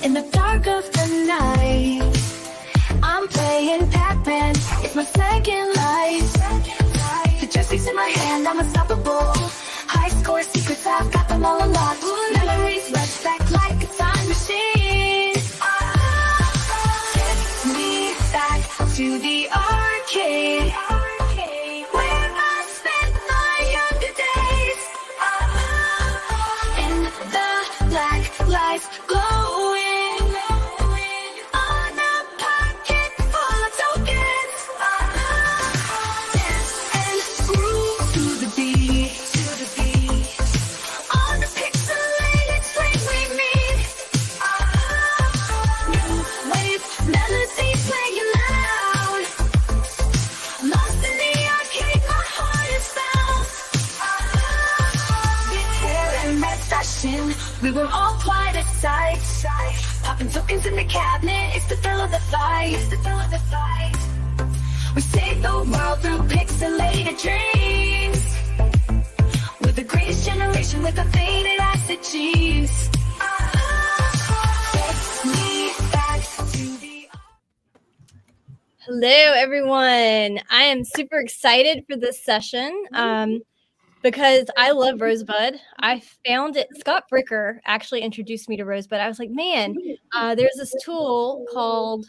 In the dark of the night, I'm playing Pac-Man. It's my second life. The joystick's in my hand, I'm unstoppable. High score secrets, I've got them all unlocked. Memories rush back like a time machine. Take me back to the arcade, where I spent my younger days. In the black lights glowing on a pocket full of tokens. Dance and groove to the beat, on the pixelated screen we meet. New wave melody playing loud. Lost in the arcade, my heart is found. With hair and red fashion, we were all quite excited. Popping tokens in the cabinet, it's the thrill of the fight. We saved the world through pixelated dreams. We're the greatest generation with the faded acid genes. Take me back to the... Hello, everyone. I am super excited for this session because I love Rosebud. I found it. Scott Bricker actually introduced me to Rosebud. I was like, man, there's this tool called,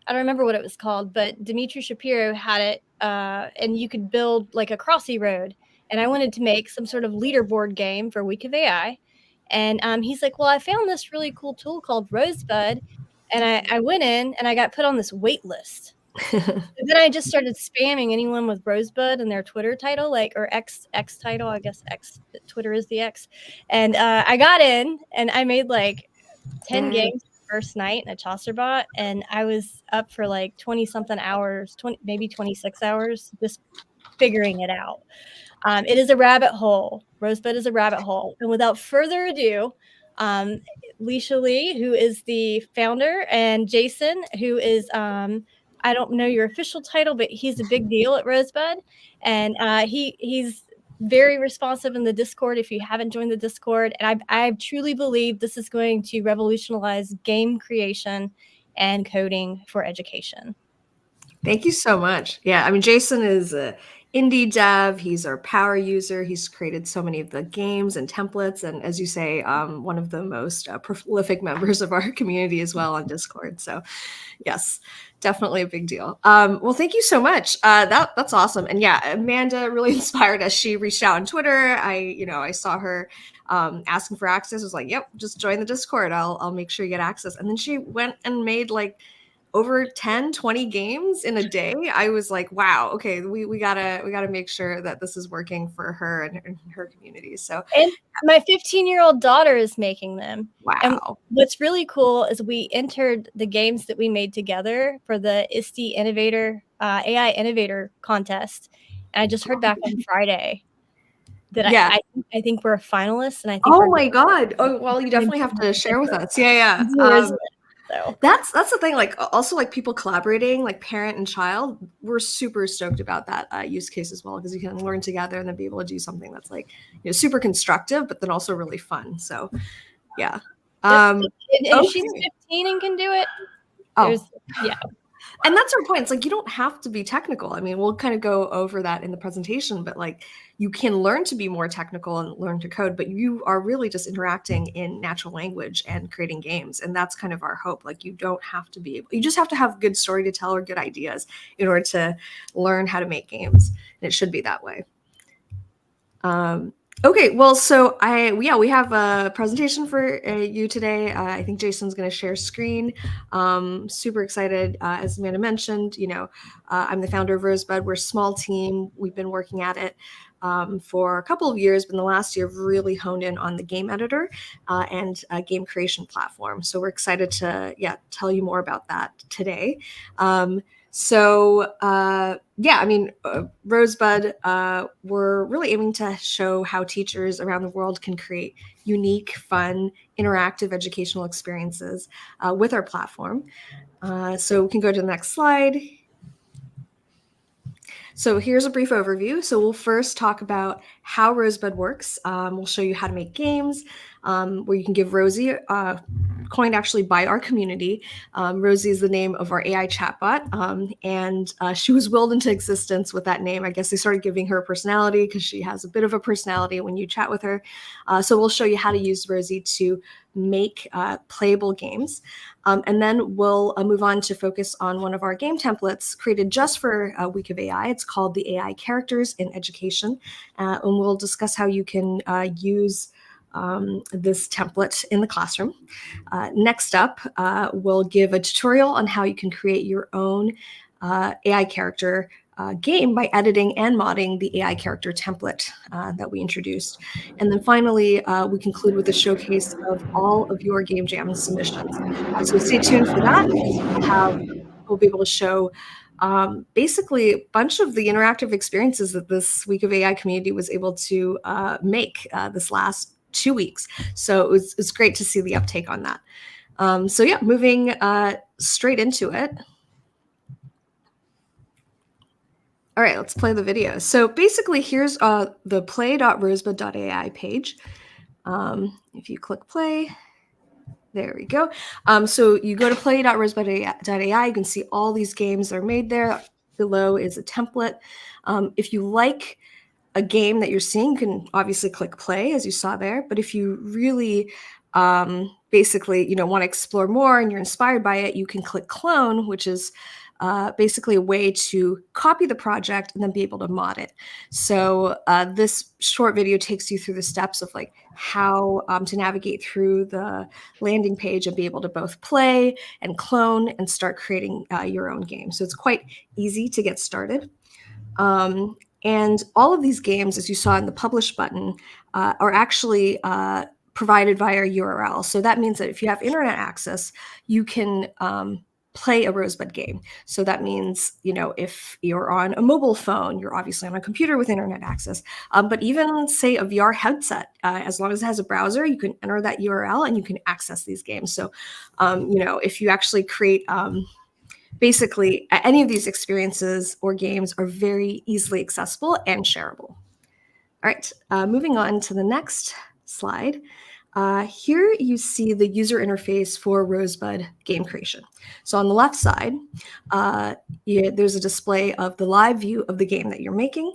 I don't remember what it was called, but Dimitri Shapiro had it, and you could build like a Crossy Road. And I wanted to make some sort of leaderboard game for Week of AI. And he's like, well, I found this really cool tool called Rosebud. And I went in and I got put on this wait list. And then I just started spamming anyone with Rosebud and their Twitter title, like, or X title, I guess X, Twitter is the X. And I got in and I made like 10 games the first night in a Chaucer bot. And I was up for like 20 something hours, maybe 26 hours, just figuring it out. It is a rabbit hole. Rosebud is a rabbit hole. And without further ado, Lisha Li, who is the founder, and Jason, who is, I don't know your official title, but he's a big deal at Rosebud. And he's very responsive in the Discord if you haven't joined the Discord. And I truly believe this is going to revolutionize game creation and coding for education. Thank you so much. Yeah, I mean, Jason is a indie dev. He's our power user. He's created so many of the games and templates. And as you say, one of the most prolific members of our community as well on Discord. So yes, definitely a big deal. Well, thank you so much. That's awesome. And yeah, Amanda really inspired us. She reached out on Twitter. I saw her asking for access. I was like, yep, just join the Discord. I'll make sure you get access. And then she went and made like over 10, 20 games in a day. I was like, wow, okay, we gotta make sure that this is working for her and her community. So, and my 15-year-old daughter is making them. Wow. And what's really cool is we entered the games that we made together for the ISTE Innovator AI Innovator contest. And I just heard back on Friday that I think we're finalists. And I think oh my God. Oh, well, you definitely have to share with us. Yeah. So that's the thing, like also like people collaborating, like parent and child, we're super stoked about that use case as well, because you can learn together and then be able to do something that's like, super constructive, but then also really fun. So yeah. And if she's 15 and can do it, yeah. And that's our point. It's like, you don't have to be technical. I mean, we'll kind of go over that in the presentation, but like you can learn to be more technical and learn to code, but you are really just interacting in natural language and creating games. And that's kind of our hope. Like you don't have to be able, you just have to have good story to tell or good ideas in order to learn how to make games. And it should be that way. Okay, well, so we have a presentation for you today. I think Jason's going to share screen. Super excited. As Amanda mentioned, I'm the founder of Rosebud. We're a small team. We've been working at it for a couple of years, but in the last year, I've really honed in on the game editor and game creation platform. So we're excited to tell you more about that today. Rosebud, we're really aiming to show how teachers around the world can create unique, fun, interactive educational experiences with our platform. So we can go to the next slide. So here's a brief overview. So we'll first talk about how Rosebud works. We'll show you how to make games. where you can give Rosie, coined actually by our community. Rosie is the name of our AI chatbot, and she was willed into existence with that name. I guess they started giving her a personality because she has a bit of a personality when you chat with her. So we'll show you how to use Rosie to make playable games. And then we'll move on to focus on one of our game templates created just for a week of AI. It's called the AI Characters in Education. And we'll discuss how you can use this template in the classroom. Next up, we'll give a tutorial on how you can create your own AI character game by editing and modding the AI character template that we introduced. And then finally, we conclude with a showcase of all of your Game Jam submissions. So stay tuned for that, because we'll be able to show basically a bunch of the interactive experiences that this Week of AI community was able to make this last 2 weeks. So it's great to see the uptake on that. So yeah, moving straight into it. All right, let's play the video. So basically, here's the play.rosebud.ai page. If you click play, there we go. So you go to play.rosebud.ai, you can see all these games that are made there. Below is a template. If you like a game that you're seeing, you can obviously click play, as you saw there. But if you really basically want to explore more and you're inspired by it, you can click clone, which is basically a way to copy the project and then be able to mod it. So this short video takes you through the steps of like how to navigate through the landing page and be able to both play and clone and start creating your own game. So it's quite easy to get started. And all of these games, as you saw in the publish button, are actually provided via URL. So that means that if you have internet access, you can play a Rosebud game. So that means, if you're on a mobile phone, you're obviously on a computer with internet access. But even say a VR headset, as long as it has a browser, you can enter that URL and you can access these games. So, if you actually create basically, any of these experiences or games are very easily accessible and shareable. All right, moving on to the next slide. Here you see the user interface for Rosebud game creation. So on the left side, there's a display of the live view of the game that you're making.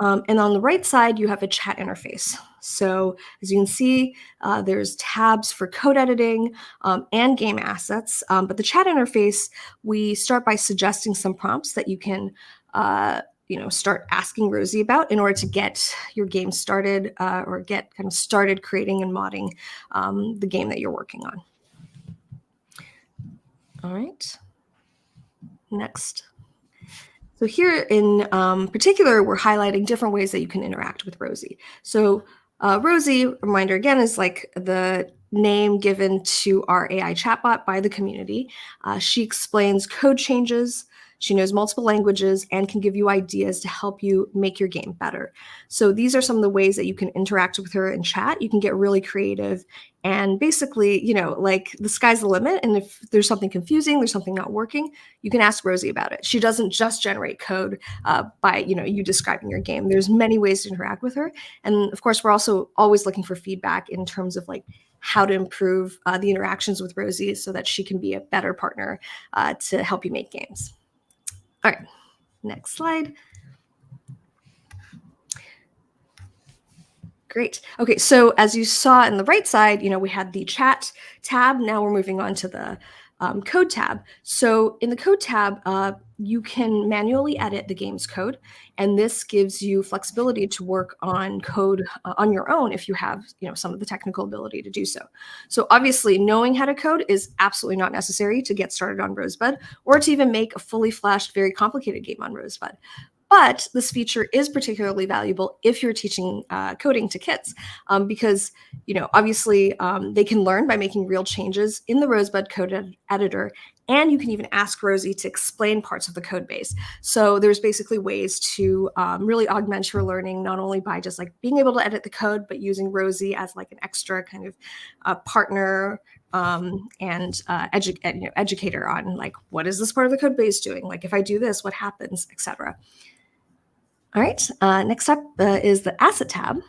And on the right side, you have a chat interface. So as you can see, there's tabs for code editing and game assets. But the chat interface, we start by suggesting some prompts that you can start asking Rosie about in order to get your game started or get kind of started creating and modding the game that you're working on. All right. Next. So here in particular, we're highlighting different ways that you can interact with Rosie. So Rosie, reminder again, is like the name given to our AI chatbot by the community. She explains code changes. She knows multiple languages and can give you ideas to help you make your game better. So these are some of the ways that you can interact with her in chat. You can get really creative and basically, like the sky's the limit. And if there's something confusing, there's something not working, you can ask Rosie about it. She doesn't just generate code by, you describing your game. There's many ways to interact with her. And of course, we're also always looking for feedback in terms of like how to improve the interactions with Rosie so that she can be a better partner to help you make games. All right, next slide. Great. Okay, so as you saw in the right side, we had the chat tab. Now we're moving on to the code tab. So in the code tab, you can manually edit the game's code, and this gives you flexibility to work on code on your own if you have, some of the technical ability to do so. So obviously, knowing how to code is absolutely not necessary to get started on Rosebud or to even make a fully flashed, very complicated game on Rosebud. But this feature is particularly valuable if you're teaching coding to kids because, obviously they can learn by making real changes in the Rosebud code editor, and you can even ask Rosie to explain parts of the code base. So there's basically ways to really augment your learning, not only by just like being able to edit the code, but using Rosie as like an extra kind of partner and educator on like, what is this part of the code base doing? Like if I do this, what happens, etc. All right, next up is the asset tab.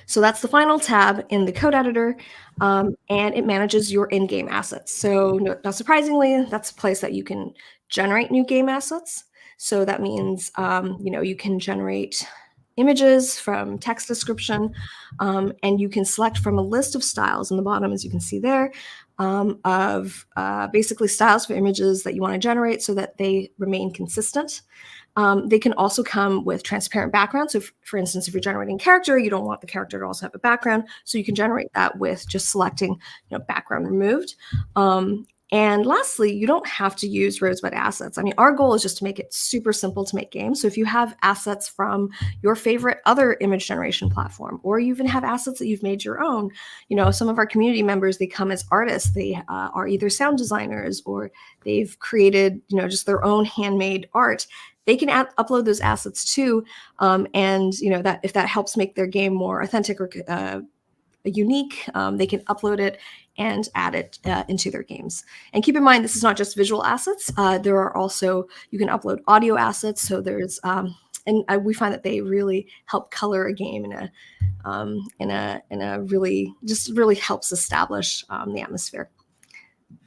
So that's the final tab in the code editor, and it manages your in-game assets. So not surprisingly, that's a place that you can generate new game assets. So that means you can generate images from text description, and you can select from a list of styles in the bottom, as you can see there, of basically styles for images that you want to generate so that they remain consistent. They can also come with transparent backgrounds. So for instance, if you're generating character, you don't want the character to also have a background. So you can generate that with just selecting background removed. And lastly, you don't have to use Rosebud assets. I mean, our goal is just to make it super simple to make games. So if you have assets from your favorite other image generation platform, or you even have assets that you've made your own, some of our community members, they come as artists. They are either sound designers, or they've created, just their own handmade art. They can upload those assets too, and that if that helps make their game more authentic or unique, they can upload it and add it into their games. And keep in mind, this is not just visual assets. There are also, you can upload audio assets. So there's, we find that they really help color a game in a really helps establish the atmosphere.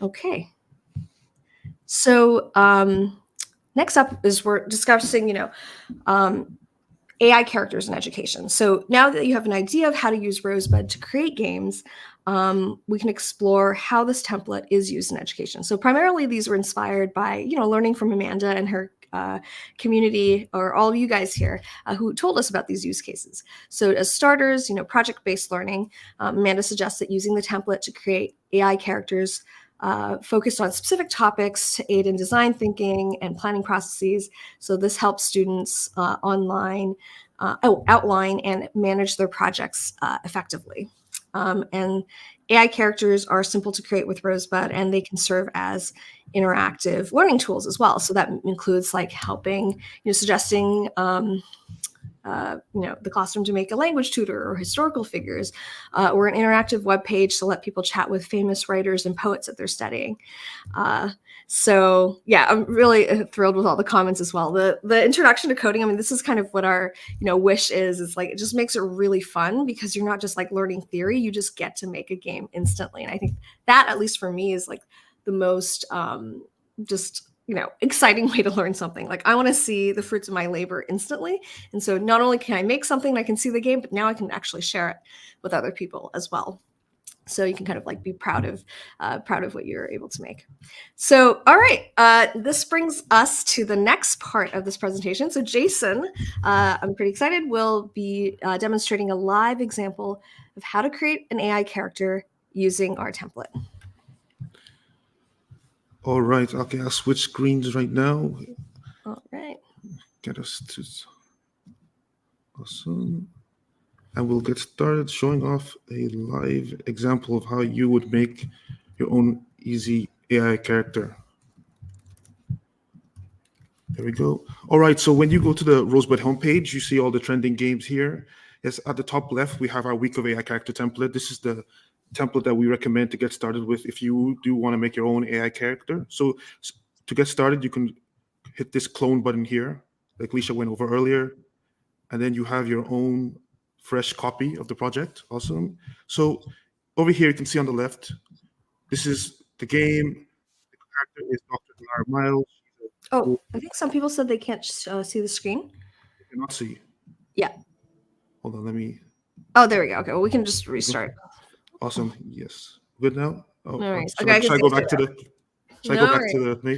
Okay. So next up is we're discussing, AI characters in education. So now that you have an idea of how to use Rosebud to create games, we can explore how this template is used in education. So primarily these were inspired by, learning from Amanda and her community, or all of you guys here who told us about these use cases. So as starters, project-based learning, Amanda suggests that using the template to create AI characters focused on specific topics to aid in design thinking and planning processes. So this helps students outline and manage their projects effectively. And AI characters are simple to create with Rosebud, and they can serve as interactive learning tools as well. So that includes like helping, suggesting the classroom to make a language tutor or historical figures, or an interactive web page to let people chat with famous writers and poets that they're studying. So yeah, I'm really thrilled with all the comments as well. The introduction to coding, I mean, this is kind of what our wish is. It's like, it just makes it really fun because you're not just like learning theory, you just get to make a game instantly. And I think that, at least for me, is like the most exciting way to learn something. Like, I want to see the fruits of my labor instantly. And so not only can I make something, I can see the game, but now I can actually share it with other people as well. So you can kind of like be proud of what you're able to make. So, all right, this brings us to the next part of this presentation. So Jason, I'm pretty excited, will be demonstrating a live example of how to create an AI character using our template. All right, okay, I'll switch screens right now. All right. Get us to awesome. And we'll get started showing off a live example of how you would make your own easy AI character. There we go. All right, so when you go to the Rosebud homepage, you see all the trending games here. Yes, at the top left, we have our Week of AI Character template. This is the template that we recommend to get started with if you do want to make your own AI character. So to get started, you can hit this clone button here, like Lisha went over earlier, and then you have your own fresh copy of the project. Awesome. So over here, you can see on the left, this is the game. The character is Dr. Lara Miles. Oh, I think some people said they can't see the screen. You cannot see. Yeah. Hold on, let me. Oh, there we go. Okay, well, we can just restart. Awesome. Yes. Good now? Oh, No worries. should Okay, I go back to the? Should I go back to the me?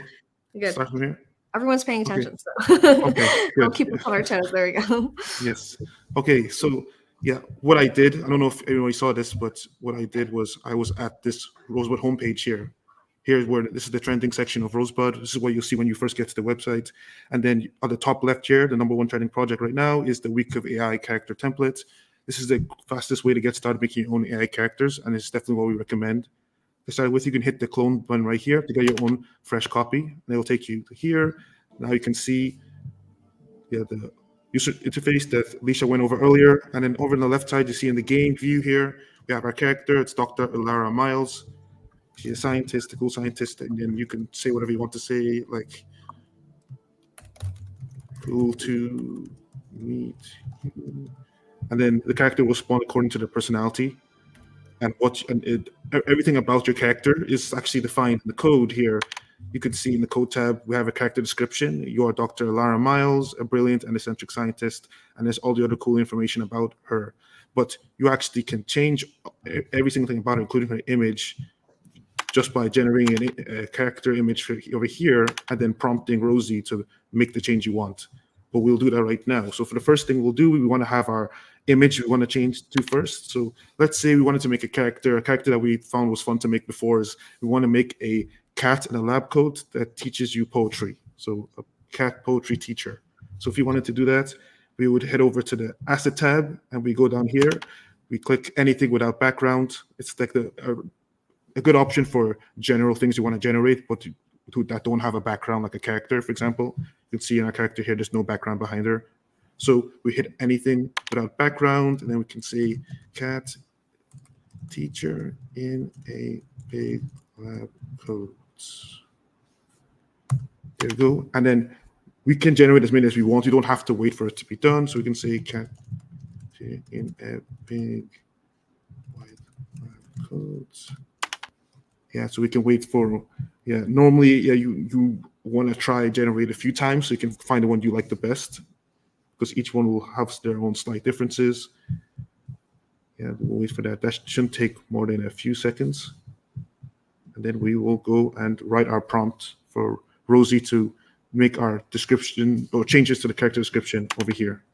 Good. Start from here? Everyone's paying attention. Okay. So Okay, I'll good. keep us on our toes. There we go. Yes. Okay, so yeah, what I did, I don't know if everybody saw this, but what I did was I was at this Rosebud homepage here. Here's where this is the trending section of Rosebud. This is what you'll see when you first get to the website. And then on the top left here, the #1 trending project right now is the Week of AI Character template. This is the fastest way to get started making your own AI characters, and it's definitely what we recommend. To start with, you can hit the clone button right here to get your own fresh copy. And it will take you to here. Now you can see the user interface that Lisha went over earlier. And then over on the left side, you see in the game view here, we have our character. It's Dr. Lara Miles. She's a scientist, a cool scientist. And then you can say whatever you want to say, like, cool to meet you. and then the character will spawn according to their personality. And everything about your character is actually defined in the code here. You can see in the code tab, we have a character description. You are Dr. Lara Miles, a brilliant and eccentric scientist, and there's all the other cool information about her. But you actually can change every single thing about her, including her image, just by generating a character image over here and then prompting Rosie to make the change you want. But we'll do that right now. So for the first thing we'll do, we want to have our image we want to change to first. So let's say we wanted to make a character that we found was fun to make before is we want to make a cat in a lab coat that teaches you poetry. So a cat poetry teacher. So if you wanted to do that, we would head over to the asset tab and we go down here. We click anything without background. It's like a good option for general things you want to generate, but that don't have a background, like a character, for example. You can see in our character here, there's no background behind her. So we hit anything without background, and then we can say cat teacher in a big lab coat. There we go. And then we can generate as many as we want. You don't have to wait for it to be done. So we can say cat in a big white lab coat. Yeah, so we can wait for, normally, you want to try generate a few times so you can find the one you like the best, because each one will have their own slight differences. Yeah, we'll wait for that. That shouldn't take more than a few seconds. And then we will go and write our prompt for Rosie to make our description or changes to the character description over here.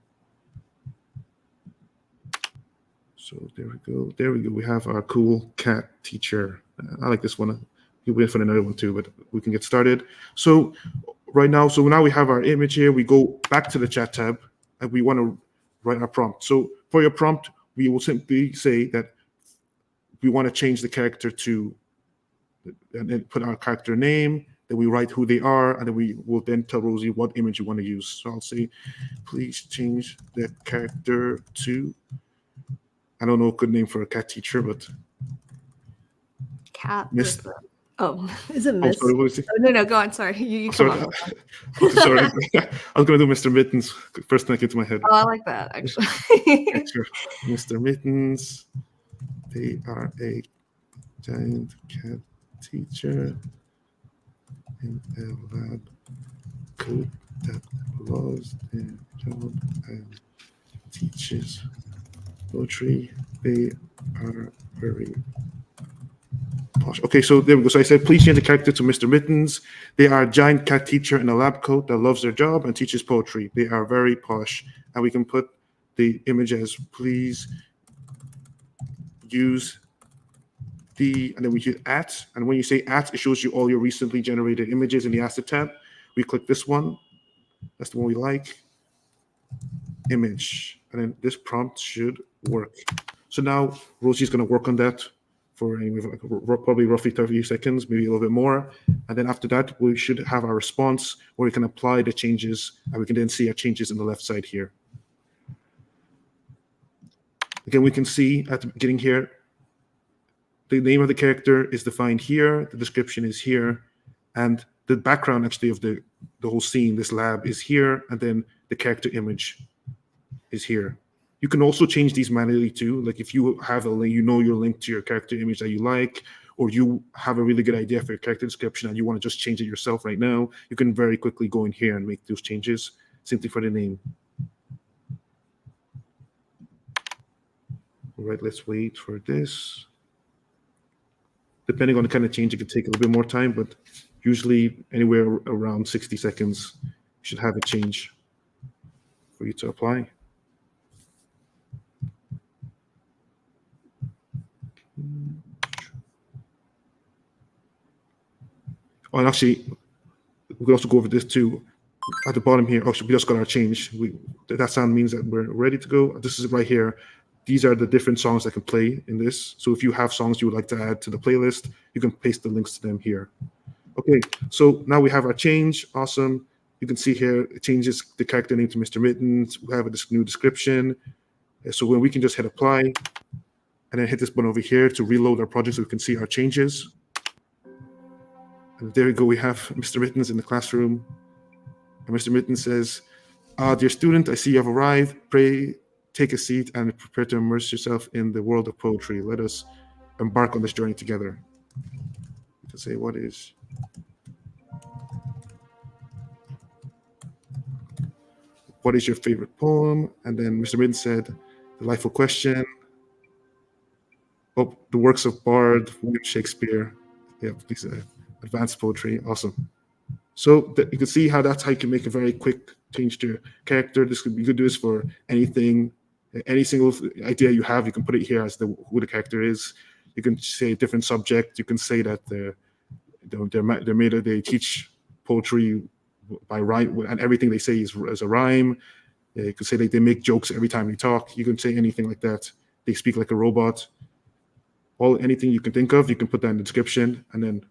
So there we go. There we go. We have our cool cat teacher. I like this one. You'll wait for another one too, but we can get started. So right now, now we have our image here. We go back to the chat tab and we want to write our prompt. So for your prompt, we will simply say that we want to change the character to, and then put our character name, then we write who they are, and then we will then tell Rosie what image you want to use. So I'll say, please change the character to, I don't know a good name for a cat teacher, but Cat. Miss. Is it Miss? Sorry, what is it? Oh, no, go on. Sorry. You come Sorry. on. Sorry. I was going to do Mr. Mittens. First thing that came to my head. Oh, I like that, actually. Yeah, sure. Mr. Mittens. They are a giant cat teacher in a lab coat that loves their job and teaches poetry. They are very posh. Okay, so there we go. So I said, please change the character to Mr. Mittens. They are a giant cat teacher in a lab coat that loves their job and teaches poetry. They are very posh. And we can put the image as, please use and then we hit @ and when you say @ it shows you all your recently generated images in the asset tab. We click this one. That's the one we like. Image. And then this prompt should work. So now Rosie's going to work on that for probably roughly 30 seconds, maybe a little bit more. And then after that, we should have our response where we can apply the changes, and we can then see our changes in the left side here. Again, we can see at the beginning here, the name of the character is defined here, the description is here, and the background actually of the whole scene, this lab, is here, and then the character image is here. You can also change these manually too. Like if you have a link, your link to your character image that you like, or you have a really good idea for your character description and you want to just change it yourself right now, you can very quickly go in here and make those changes simply for the name. All right, let's wait for this. Depending on the kind of change, it could take a little bit more time, but usually anywhere around 60 seconds, you should have a change for you to apply. Oh, and actually, we can also go over this too. At the bottom here, actually, we just got our change. That sound means that we're ready to go. This is right here. These are the different songs that can play in this. So if you have songs you would like to add to the playlist, you can paste the links to them here. Okay, so now we have our change. Awesome. You can see here, it changes the character name to Mr. Mittens. We have this new description. So when we can just hit apply and then hit this button over here to reload our project so we can see our changes. And there we go. We have Mr. Mittens in the classroom. And Mr. Mittens says, dear student, I see you have arrived. Pray take a seat and prepare to immerse yourself in the world of poetry. Let us embark on this journey together. You can say, what is your favorite poem? And then Mr. Midden said, delightful question. Oh, the works of Bard, William Shakespeare. Yeah, these advanced poetry. Awesome. So you can see how that's how you can make a very quick change to your character. You could do this for anything, any single idea you have. You can put it here as who the character is. You can say a different subject. You can say that they teach poetry by rhyme, and everything they say is a rhyme. You can say they make jokes every time they talk. You can say anything like that. They speak like a robot. Anything you can think of, you can put that in the description, and then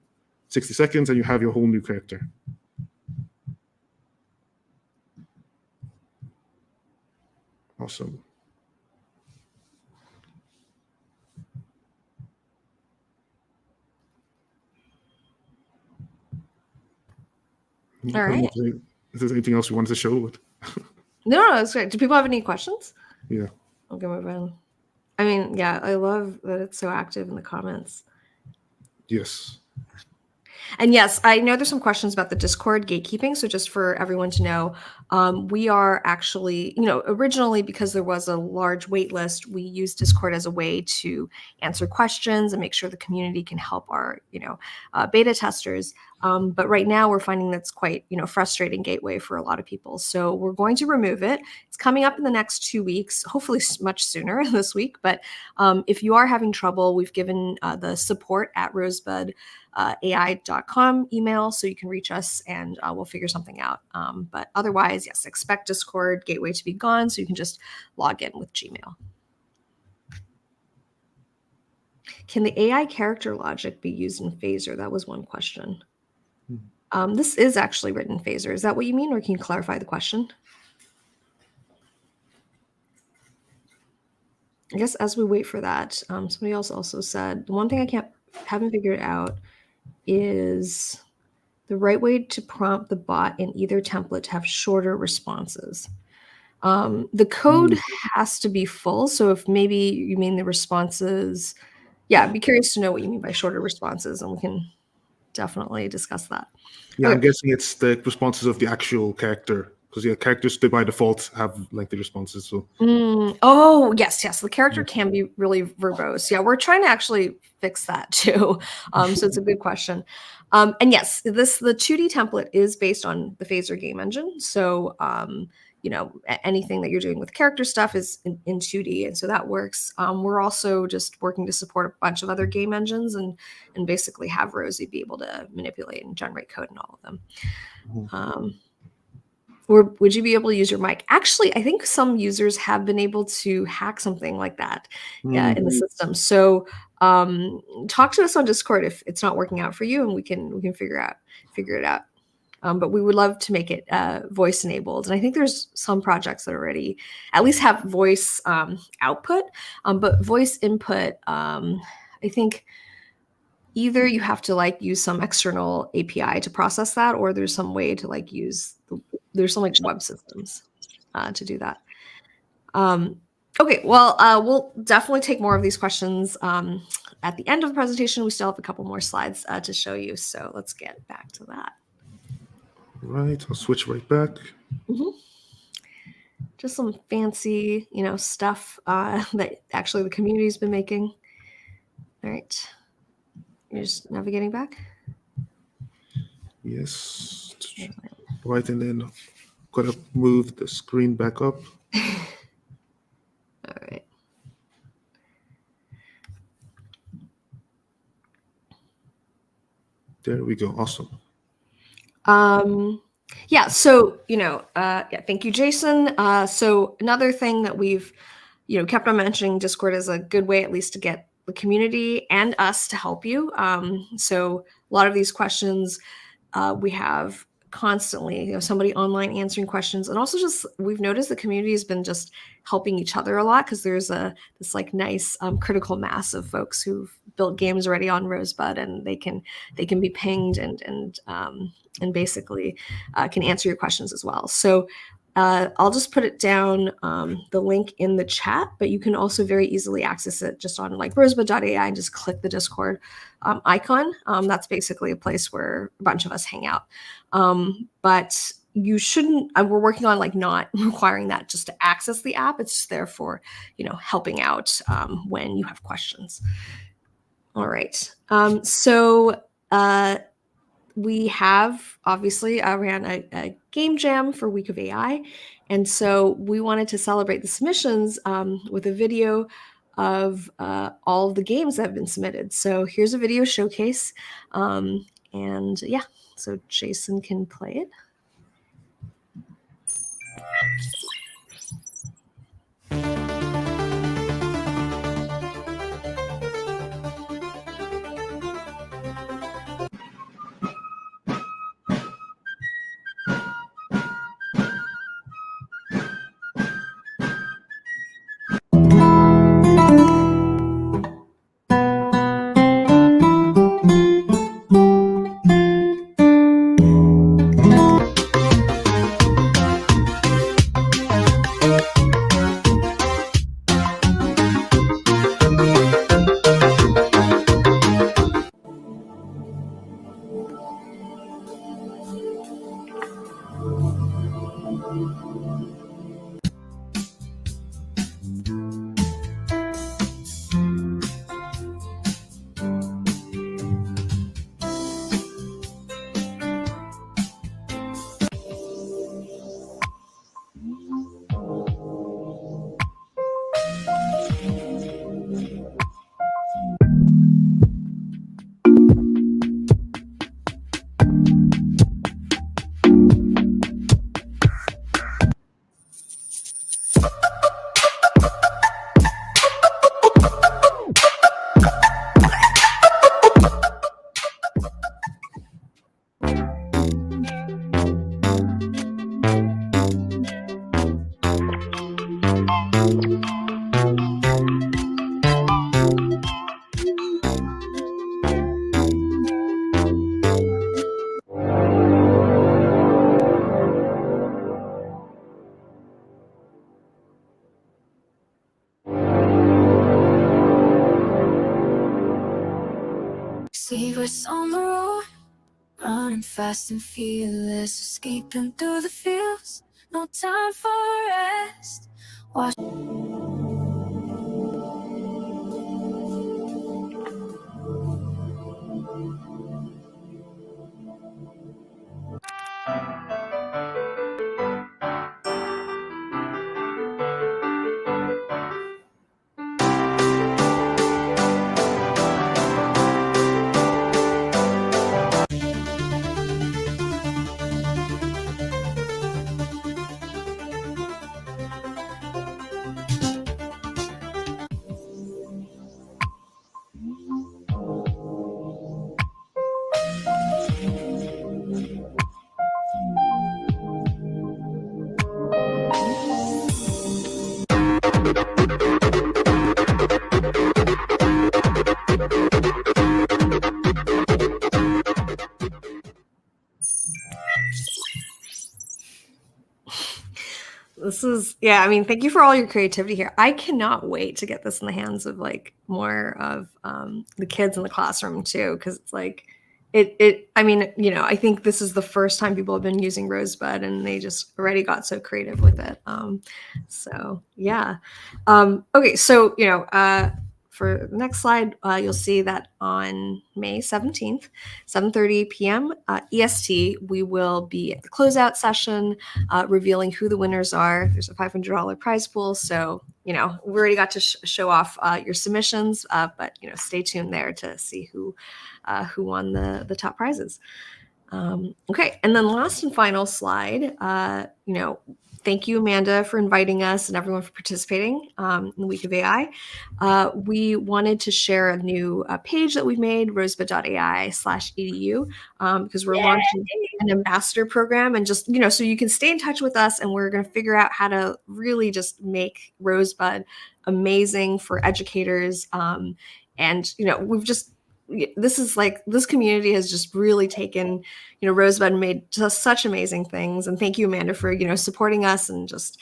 60 seconds, and you have your whole new character. Awesome. All right. If there's anything else we wanted to show? No, that's great. Do people have any questions? Yeah. Okay, move on. I mean, yeah, I love that it's so active in the comments. Yes. And yes, I know there's some questions about the Discord gatekeeping. So just for everyone to know, we are actually, originally because there was a large wait list, we use Discord as a way to answer questions and make sure the community can help our, beta testers. But right now we're finding that's quite, frustrating gateway for a lot of people. So we're going to remove it. It's coming up in the next 2 weeks, hopefully much sooner this week. But if you are having trouble, we've given the support at RosebudAI.com email, so you can reach us and we'll figure something out. But otherwise, yes, expect Discord gateway to be gone, so you can just log in with Gmail. Can the AI character logic be used in Phaser? That was one question. This is actually written in Phaser. Is that what you mean, or can you clarify the question? I guess as we wait for that, somebody else also said, the one thing I haven't figured out is the right way to prompt the bot in either template to have shorter responses. The code has to be full. So if maybe you mean the responses, yeah, I'd be curious to know what you mean by shorter responses, and we can definitely discuss that. Yeah, Okay. I'm guessing it's the responses of the actual character, because characters by default have lengthy responses. So. Oh, yes. The character can be really verbose. Yeah, we're trying to actually fix that too. So it's a good question. And yes, the 2D template is based on the Phaser game engine. So, anything that you're doing with character stuff is in 2D, and so that works. We're also just working to support a bunch of other game engines and basically have Rosie be able to manipulate and generate code in all of them. Or would you be able to use your mic? Actually, I think some users have been able to hack something like that in the system. So talk to us on Discord if it's not working out for you, and we can figure it out. But we would love to make it voice enabled. And I think there's some projects that already at least have voice output, but voice input, I think either you have to use some external API to process that, or there's some way to there's some web systems to do that. Okay, well, we'll definitely take more of these questions at the end of the presentation. We still have a couple more slides to show you, so let's get back to that. Right, I'll switch right back. Just some fancy, stuff that actually the community's been making. All right, you're just navigating back. Yes. Right, and then gotta move the screen back up. All right. There we go. Awesome. Yeah, so, thank you, Jason. So another thing that we've, kept on mentioning, Discord is a good way at least to get the community and us to help you. So a lot of these questions we have constantly, somebody online answering questions, and also just we've noticed the community has been just helping each other a lot, because there's this nice critical mass of folks who've built games already on Rosebud, and they can be pinged and basically can answer your questions as well. So I'll just put it down, the link in the chat, but you can also very easily access it just on like rosebud.ai and just click the Discord icon. That's basically a place where a bunch of us hang out. But you shouldn't, we're working on like not requiring that just to access the app. It's just there for, helping out when you have questions. All right. So we have obviously ran a game jam for Week of AI. And so we wanted to celebrate the submissions with a video of all of the games that have been submitted. So here's a video showcase. And yeah, so Jason can play it. See what's on the road, running fast and fearless, escaping through the fields, no time for rest. Watch. This is, yeah, I mean, thank you for all your creativity here. I cannot wait to get this in the hands of like more of the kids in the classroom too, because it's like, I mean, I think this is the first time people have been using Rosebud and they just already got so creative with it. So yeah. Okay, so, for the next slide, you'll see that on May 17th, 7:30 p.m. EST, we will be at the closeout session, revealing who the winners are. There's a $500 prize pool, so we already got to show off your submissions, but stay tuned there to see who won the top prizes. Okay, and then last and final slide. Thank you, Amanda, for inviting us and everyone for participating in the Week of AI. We wanted to share a new page that we've made, rosebud.ai/edu, because we're launching an ambassador program, and just, so you can stay in touch with us, and we're going to figure out how to really just make Rosebud amazing for educators. And, we've just this is like, this community has just really taken, Rosebud and made just such amazing things. And thank you, Amanda, for, supporting us and just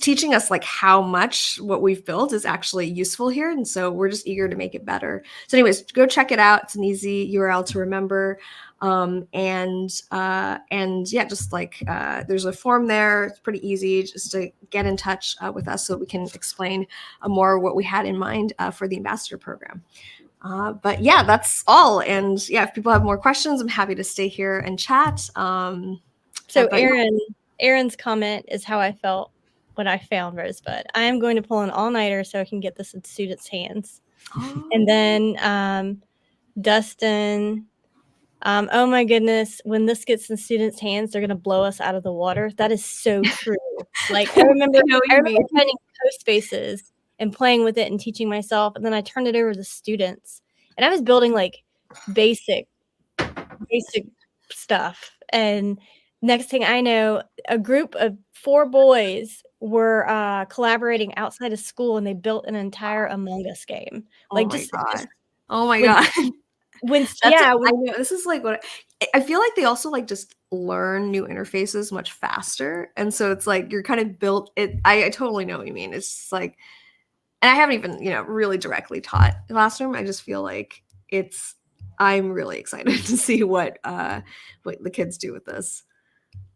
teaching us like how much what we've built is actually useful here. And so we're just eager to make it better. So anyways, go check it out. It's an easy URL to remember. And yeah, just like there's a form there. It's pretty easy just to get in touch with us so we can explain more what we had in mind for the ambassador program. But yeah, that's all. And yeah, if people have more questions, I'm happy to stay here and chat. So Aaron's comment is how I felt when I found Rosebud. I am going to pull an all-nighter so I can get this in students' hands. And then Dustin, oh my goodness, when this gets in students' hands, they're going to blow us out of the water. That is so true. Like I remember finding post spaces and playing with it and teaching myself. And then I turned it over to students and I was building like basic stuff. And next thing I know, a group of 4 boys were collaborating outside of school and they built an entire Among Us game. Like oh my God. I know this is like what I feel like they also like just learn new interfaces much faster. And so it's like you're kind of built it. I totally know what you mean. It's just like, and I haven't even, really directly taught Classroom. I just feel like I'm really excited to see what the kids do with this.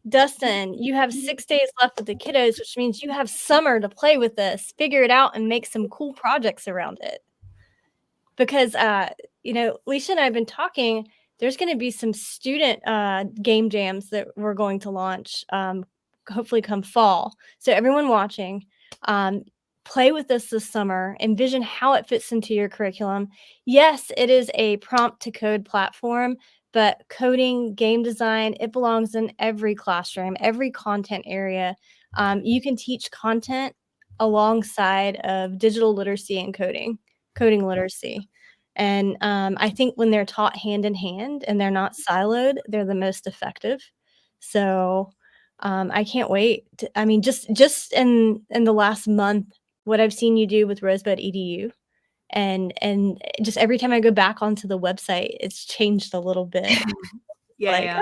Dustin, you have 6 days left with the kiddos, which means you have summer to play with this, figure it out, and make some cool projects around it. Because, Lisha and I have been talking, there's going to be some student game jams that we're going to launch, hopefully come fall. So everyone watching, play with this summer, envision how it fits into your curriculum. Yes, it is a prompt to code platform, but coding, game design, it belongs in every classroom, every content area. You can teach content alongside of digital literacy and coding literacy. And I think when they're taught hand in hand and they're not siloed, they're the most effective. So I can't wait. Just in the last month, what I've seen you do with Rosebud EDU, and just every time I go back onto the website, it's changed a little bit. Yeah.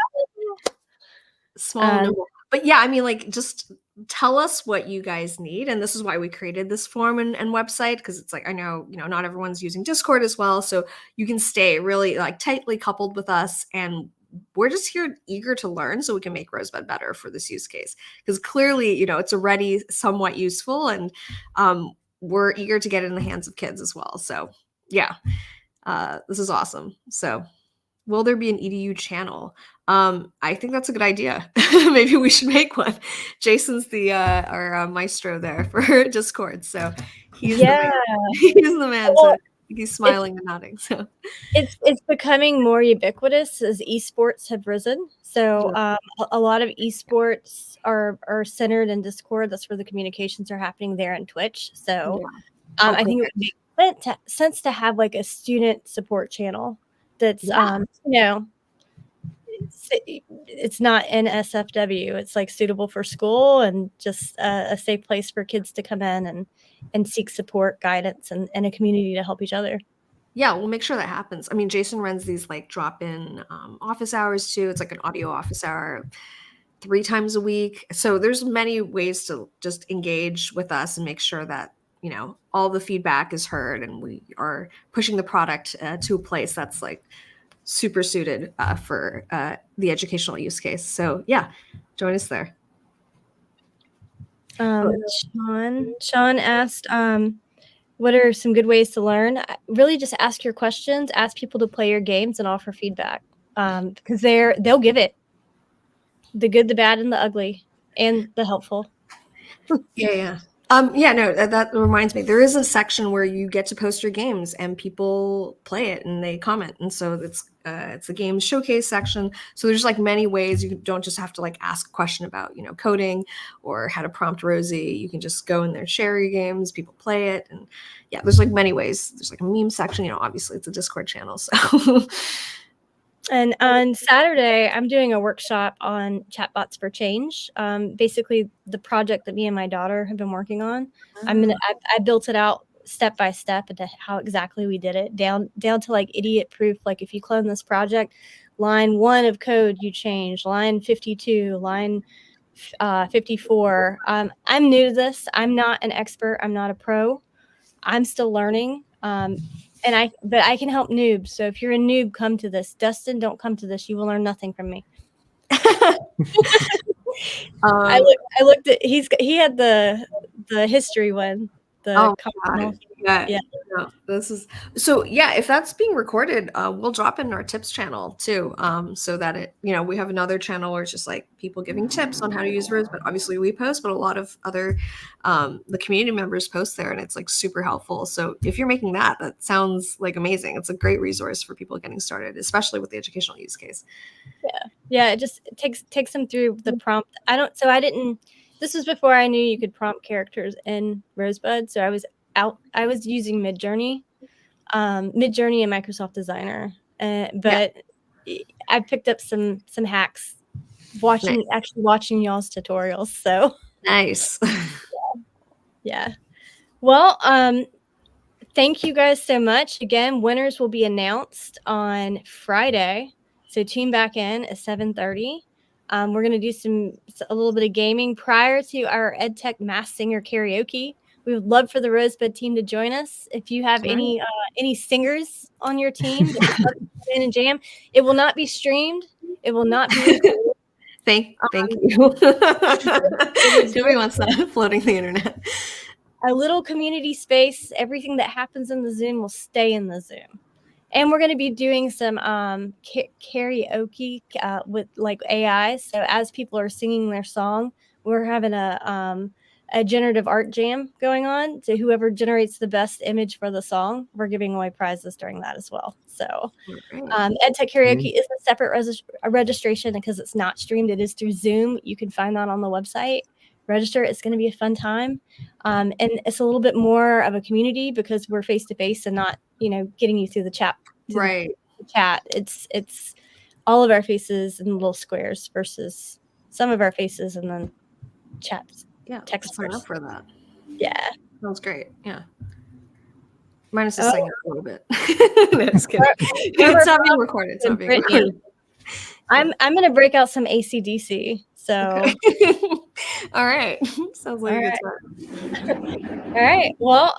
Small, but yeah, like just tell us what you guys need. And this is why we created this form and website, because it's like, I know, not everyone's using Discord as well. So you can stay really like tightly coupled with us. And we're just here eager to learn so we can make Rosebud better for this use case. Because clearly, it's already somewhat useful and we're eager to get it in the hands of kids as well. So yeah, this is awesome. So will there be an EDU channel? I think that's a good idea. Maybe we should make one. Jason's our maestro there for Discord. So he's the man. He's the man. So he's smiling and nodding. So it's becoming more ubiquitous as esports have risen. So a lot of esports are centered in Discord. That's where the communications are happening there in Twitch. So I think it would make sense to have like a student support channel that's it's not NSFW. It's like suitable for school and just a safe place for kids to come in and seek support, guidance, and a community to help each other. Yeah, we'll make sure that happens. I mean, Jason runs these like drop-in office hours too. It's like an audio office hour 3 times a week. So there's many ways to just engage with us and make sure that, all the feedback is heard and we are pushing the product to a place that's like super suited for the educational use case. So yeah, join us there. Sean asked, what are some good ways to learn? Really just ask your questions, ask people to play your games and offer feedback because they'll give it. The good, the bad, and the ugly, and the helpful. Yeah. That reminds me. There is a section where you get to post your games and people play it and they comment. And so it's a game showcase section. So there's like many ways. You don't just have to like ask a question about, coding or how to prompt Rosie. You can just go in there, share your games, people play it. And yeah, there's like many ways. There's like a meme section, obviously it's a Discord channel. So And on Saturday, I'm doing a workshop on chatbots for change. Basically, the project that me and my daughter have been working on. I built it out step by step into how exactly we did it, down to like idiot proof. Like if you clone this project, line 1 of code you change, line 52, line 54. I'm new to this. I'm not an expert. I'm not a pro. I'm still learning. But I can help noobs. So if you're a noob, come to this. Dustin, don't come to this. You will learn nothing from me. I looked at he had the history one. The God. Yeah. No, this is so yeah, if that's being recorded, we'll drop it in our tips channel too. So that it, we have another channel where it's just like people giving tips on how to use Rosebud. Obviously we post, but a lot of other the community members post there, and it's like super helpful. So if you're making that sounds like amazing. It's a great resource for people getting started, especially with the educational use case. Yeah, it just takes them through the prompt. This was before I knew you could prompt characters in Rosebud, so I was using Midjourney and Microsoft Designer, but I picked up some hacks watching y'all's tutorials. So nice. Yeah. Well, thank you guys so much. Again, winners will be announced on Friday, so tune back in at 7:30. We're going to do a little bit of gaming prior to our EdTech Mass Singer karaoke. We would love for the Rosebud team to join us. If you have any singers on your team that would love to come in and jam, it will not be streamed. It will not be recorded. Thank you. Nobody wants that floating the internet. A little community space. Everything that happens in the Zoom will stay in the Zoom. And we're going to be doing some karaoke with like AI. So as people are singing their song, we're having a generative art jam going on. So whoever generates the best image for the song, we're giving away prizes during that as well. So EdTech Karaoke is a separate registration because it's not streamed. It is through Zoom. You can find that on the website. Register. It's going to be a fun time. And it's a little bit more of a community because we're face to face and not, getting you through the chat. The chat. It's all of our faces in little squares versus some of our faces and then chats. Yeah. Text sign up for that. Yeah. Sounds great. Yeah. Minus the singing a little bit. No, just kidding. It's not being recorded. I'm going to break out some AC/DC. So, all right. Sounds like a good time. All right. Well,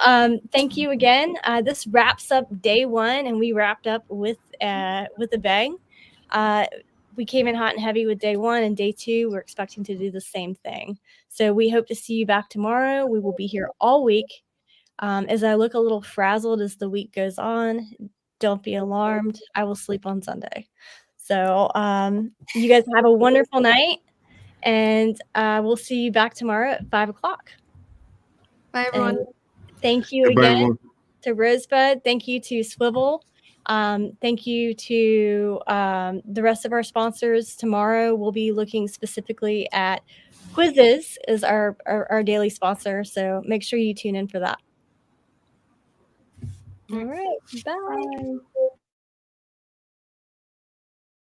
thank you again. This wraps up day 1, and we wrapped up with a bang. We came in hot and heavy with day 1, and day 2, we're expecting to do the same thing. So we hope to see you back tomorrow. We will be here all week. As I look a little frazzled as the week goes on, don't be alarmed. I will sleep on Sunday. So you guys have a wonderful night, and we'll see you back tomorrow at 5 o'clock. Bye, everyone. And thank you again to Rosebud. Thank you to Swivel. Thank you to the rest of our sponsors. Tomorrow we'll be looking specifically at quizzes as our daily sponsor. So make sure you tune in for that. All right. Bye.